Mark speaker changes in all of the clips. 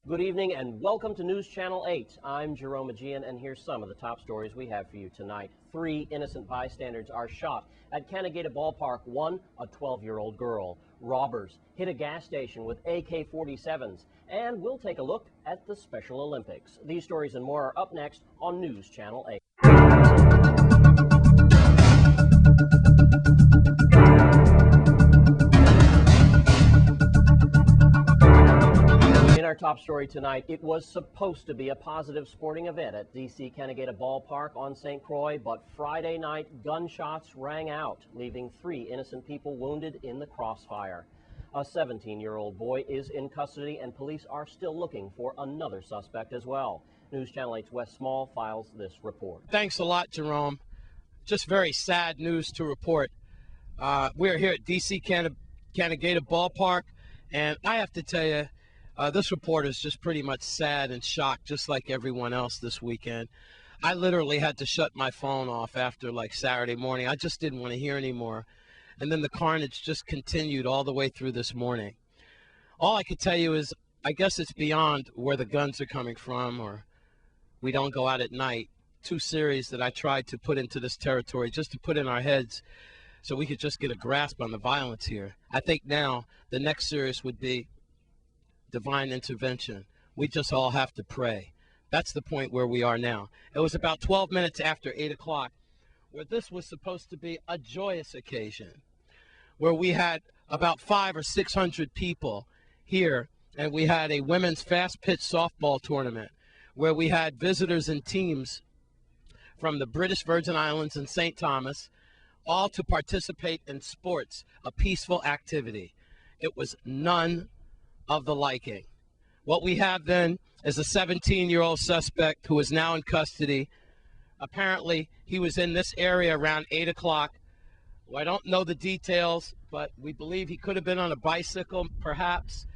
Speaker 1: Good evening and welcome to News Channel 8. I'm Jerome Aegean, and here's some of the top stories we have for you tonight. 3 innocent bystanders are shot at Canagata Ballpark. One, a 12-year-old girl. Robbers hit a gas station with AK-47s. And we'll take a look at the Special Olympics. These stories and more are up next on News Channel 8. In our top story tonight, it was supposed to be a positive sporting event at D.C. Canagata Ballpark on St. Croix, but Friday night gunshots rang out, leaving 3 innocent people wounded in the crossfire. A 17-year-old boy is in custody, and police are still looking for another suspect as well. News Channel 8's Wes Small files this report.
Speaker 2: Thanks a lot, Jerome. Just very sad news to report. We're here at D.C. Canagata Ballpark, and I have to tell you, this report is just pretty much sad and shocked, just like everyone else this weekend. I literally had to shut my phone off after like Saturday morning. I just didn't want to hear anymore. And then the carnage just continued all the way through this morning. All I could tell you is, I guess it's beyond where the guns are coming from, or we don't go out at night. 2 series that I tried to put into this territory just to put in our heads so we could just get a grasp on the violence here. I think now the next series would be divine intervention. We just all have to pray. That's the point where we are now. It was about 12 minutes after 8 o'clock where this was supposed to be a joyous occasion, where we had about 500 or 600 people here, and we had a women's fast pitch softball tournament where we had visitors and teams from the British Virgin Islands and St. Thomas, all to participate in sports, a peaceful activity. It was none of the liking. What we have then is a 17-year-old suspect who is now in custody. Apparently, he was in this area around 8 o'clock. Well, I don't know the details, but we believe he could have been on a bicycle, perhaps,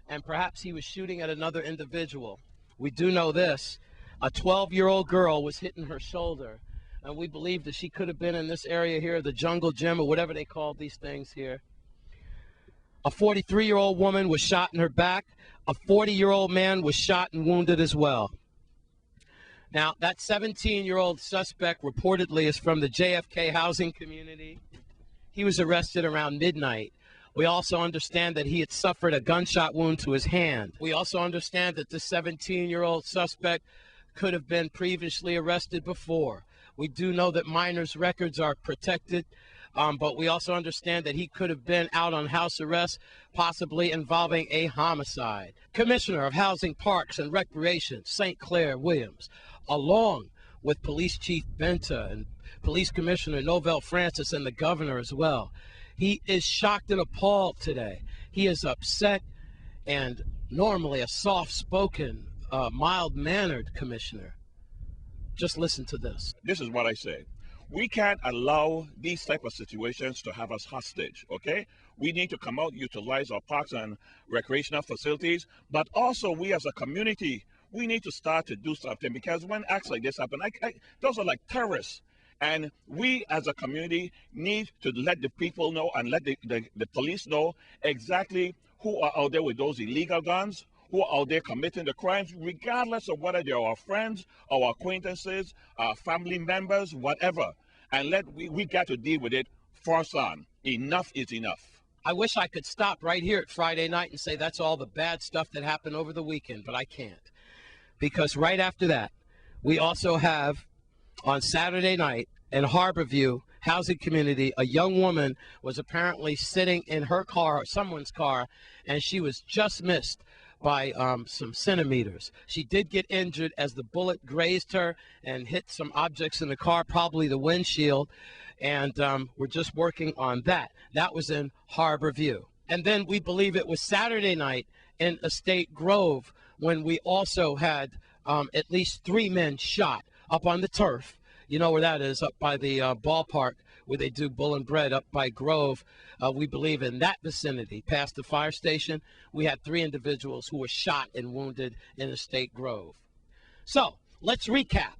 Speaker 2: and perhaps he was shooting at another individual. We do know this. A 12-year-old girl was hitting her shoulder, and we believe that she could have been in this area here, the jungle gym, or whatever they call these things here. A 43-year-old woman was shot in her back. A 40-year-old man was shot and wounded as well. Now, that 17-year-old suspect reportedly is from the JFK housing community. He was arrested around midnight. We also understand that he had suffered a gunshot wound to his hand. We also understand that this 17-year-old suspect could have been previously arrested before. We do know that minors' records are protected. But we also understand that he could have been out on house arrest, possibly involving a homicide. Commissioner of Housing, Parks, and Recreation, St. Clair Williams, along with Police Chief Benta and Police Commissioner Novell Francis and the governor as well. He is shocked and appalled today. He is upset, and normally a soft-spoken, mild-mannered commissioner. Just listen to this.
Speaker 3: This is what I say. We can't allow these type of situations to have us hostage, okay? We need to come out, utilize our parks and recreational facilities, but also we as a community, we need to start to do something, because when acts like this happen, those are like terrorists. And we as a community need to let the people know and let the police know exactly who are out there with those illegal guns, who are out there committing the crimes, regardless of whether they're our friends, our acquaintances, our family members, whatever. And we got to deal with it first on. Enough is enough.
Speaker 2: I wish I could stop right here at Friday night and say that's all the bad stuff that happened over the weekend, but I can't. Because right after that, we also have on Saturday night in Harborview housing community, a young woman was apparently sitting in her car, someone's car, and she was just missed by some centimeters. She did get injured as the bullet grazed her and hit some objects in the car, probably the windshield, and we're just working on that. That was in Harborview. And then we believe it was Saturday night in Estate Grove when we also had at least 3 men shot up on the turf. You know where that is, up by the ballpark where they do bull and bread, up by Grove. We believe in that vicinity, past the fire station, we had 3 individuals who were shot and wounded in Estate Grove. So let's recap.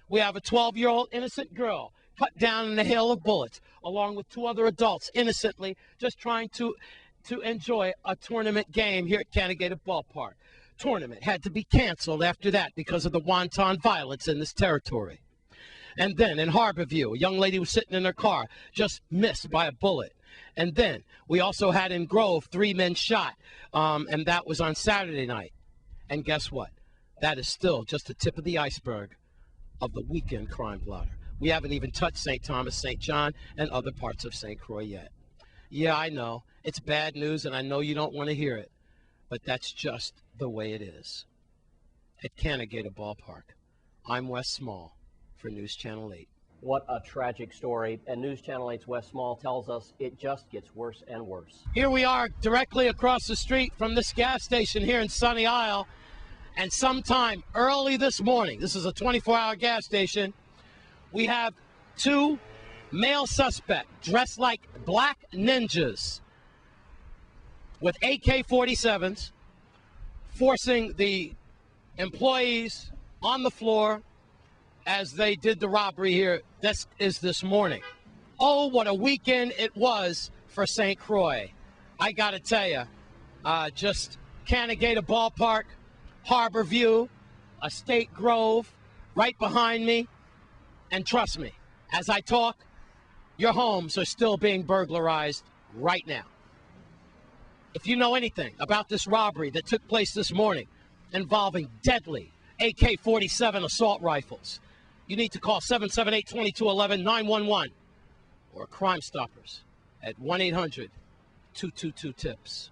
Speaker 2: We have a 12-year-old innocent girl cut down in a hail of bullets, along with 2 other adults innocently just trying to enjoy a tournament game here at Canagata Ballpark. tournament had to be canceled after that because of the wanton violence in this territory. And then in Harborview, a young lady was sitting in her car, just missed by a bullet. And then we also had in Grove 3 men shot, and that was on Saturday night. And guess what? That is still just the tip of the iceberg of the weekend crime blotter. We haven't even touched St. Thomas, St. John, and other parts of St. Croix yet. Yeah, I know. It's bad news, and I know you don't want to hear it, but that's just the way it is. At Canagator Ballpark, I'm Wes Small for News Channel 8.
Speaker 1: What a tragic story, and News Channel 8's Wes Small tells us it just gets worse and worse.
Speaker 2: Here we are directly across the street from this gas station here in Sunny Isle, and sometime early this morning, this is a 24-hour gas station, we have 2 male suspects dressed like black ninjas with AK-47s forcing the employees on the floor as they did the robbery here. This is this morning. Oh, what a weekend it was for St. Croix. I got to tell you, just Canagator Ballpark, Harborview, Estate Grove, right behind me. And trust me, as I talk, your homes are still being burglarized right now. If you know anything about this robbery that took place this morning involving deadly AK-47 assault rifles, you need to call 778-2211-911 or Crime Stoppers at 1-800-222-TIPS.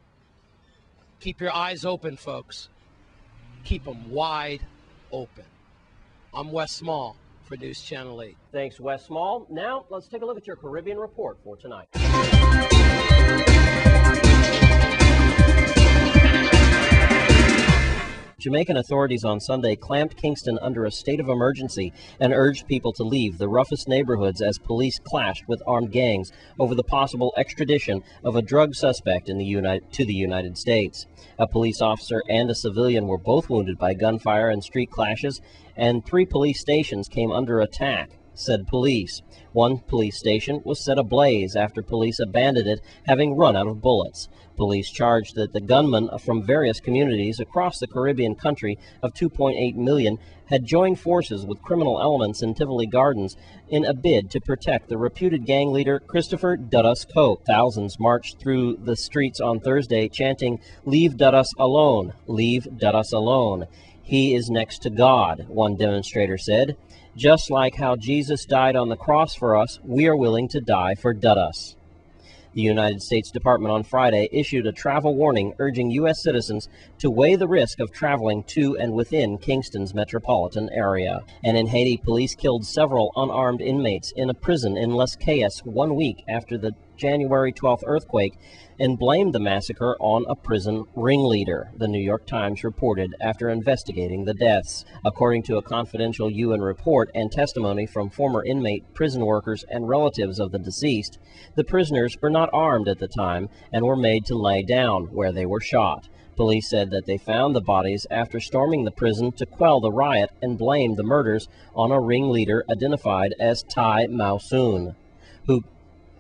Speaker 2: Keep your eyes open, folks. Keep them wide open. I'm Wes Small for News Channel 8.
Speaker 1: Thanks, Wes Small. Now, let's take a look at your Caribbean report for tonight. Jamaican authorities on Sunday clamped Kingston under a state of emergency and urged people to leave the roughest neighborhoods as police clashed with armed gangs over the possible extradition of a drug suspect to the United States. A police officer and a civilian were both wounded by gunfire and street clashes, and 3 police stations came under attack, said police. One police station was set ablaze after police abandoned it, having run out of bullets. Police charged that the gunmen from various communities across the Caribbean country of 2.8 million had joined forces with criminal elements in Tivoli Gardens in a bid to protect the reputed gang leader Christopher Dudus Cope. Thousands marched through the streets on Thursday chanting, "Leave Dudus alone, leave Dudus alone. He is next to God," one demonstrator said. "Just like how Jesus died on the cross for us, we are willing to die for Dudus." The United States Department on Friday issued a travel warning urging U.S. citizens to weigh the risk of traveling to and within Kingston's metropolitan area. And in Haiti, police killed several unarmed inmates in a prison in Les Cayes 1 week after the January 12th earthquake and blamed the massacre on a prison ringleader, the New York Times reported after investigating the deaths. According to a confidential UN report and testimony from former inmate, prison workers, and relatives of the deceased, the prisoners were not armed at the time and were made to lay down where they were shot. Police said that they found the bodies after storming the prison to quell the riot and blamed the murders on a ringleader identified as Tai Mausoon,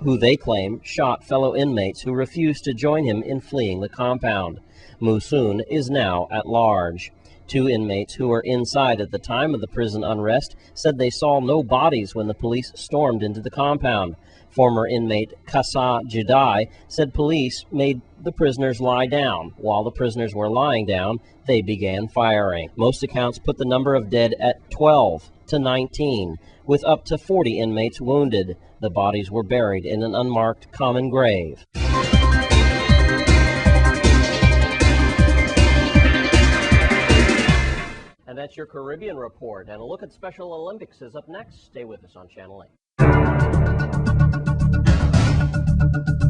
Speaker 1: who they claim shot fellow inmates who refused to join him in fleeing the compound. Mausoon is now at large. 2 inmates who were inside at the time of the prison unrest said they saw no bodies when the police stormed into the compound. Former inmate Kassa Judai said police made the prisoners lie down. While the prisoners were lying down, they began firing. Most accounts put the number of dead at 12 to 19, with up to 40 inmates wounded. The bodies were buried in an unmarked common grave. And that's your Caribbean report. And a look at Special Olympics is up next. Stay with us on Channel 8.